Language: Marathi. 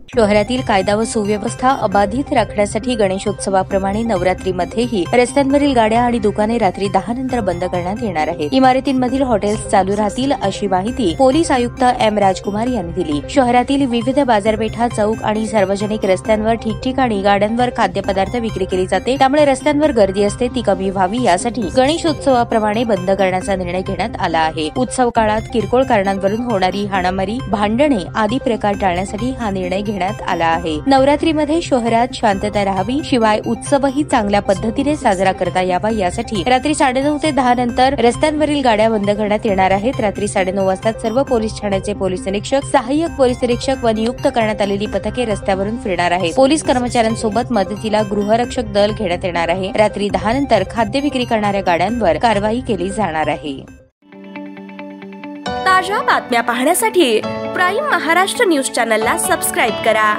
शहरातील कायदा व सुव्यवस्था अबाधित राखण्यासाठी गणेशोत्सवाप्रमाणे नवरात्रीमध्येही रस्त्यांवरील गाड्या आणि दुकाने रात्री 10 नंतर बंद करण्यात येणार आहेत। इमारतींमधील हॉटेल्स चालू राहतील अशी माहिती पोलीस आयुक्त एम राजकुमार यांनी दिली। शहरातील विविध बाजारपेठा, चौक आणि सार्वजनिक रस्त्यांवर ठिकठिकाणी गाड्यांवर खाद्यपदार्थ विक्री केली जाते, त्यामुळे रस्त्यांवर गर्दी असते ती कमी व्हावी यासाठी गणेशोत्सवाप्रमाणे बंद करण्याचा निर्णय घेण्यात आला आहे। उत्सव काळात किरकोळ कारणांवरून होणारी हाणामारी, भांडणे आदी प्रकार टाळण्यासाठी हा निर्णय घेण्यात आला आहे। नवरात्रीमध्ये शहरात शांतता राहावी, शिवाय उत्सवही चांगल्या पद्धतीने साजरा करता यावा यासाठी रात्री 9:30 ते 10 नंतर रस्त्यांवरील गाड्या बंद करण्यात येणार आहेत। रात्री 9:30 वाजता सर्व पोलीस ठाण्याचे पोलीस निरीक्षक, सहाय्यक पोलीस निरीक्षक व नियुक्त करण्यात आलेली पथके रस्त्यावरून फिरणार आहेत। पोलीस कर्मचाऱ्यांसोबत मदतीला गृहरक्षक दल घेण्यात येणार आहे। रात्री 10 नंतर खाद्य विक्री करणाऱ्या गाड्यांवर कारवाई केली जाणार आहे। ताज्या बातम्या पाहण्यासाठी प्राईम महाराष्ट्र न्यूज चॅनलला सबस्क्राईब करा।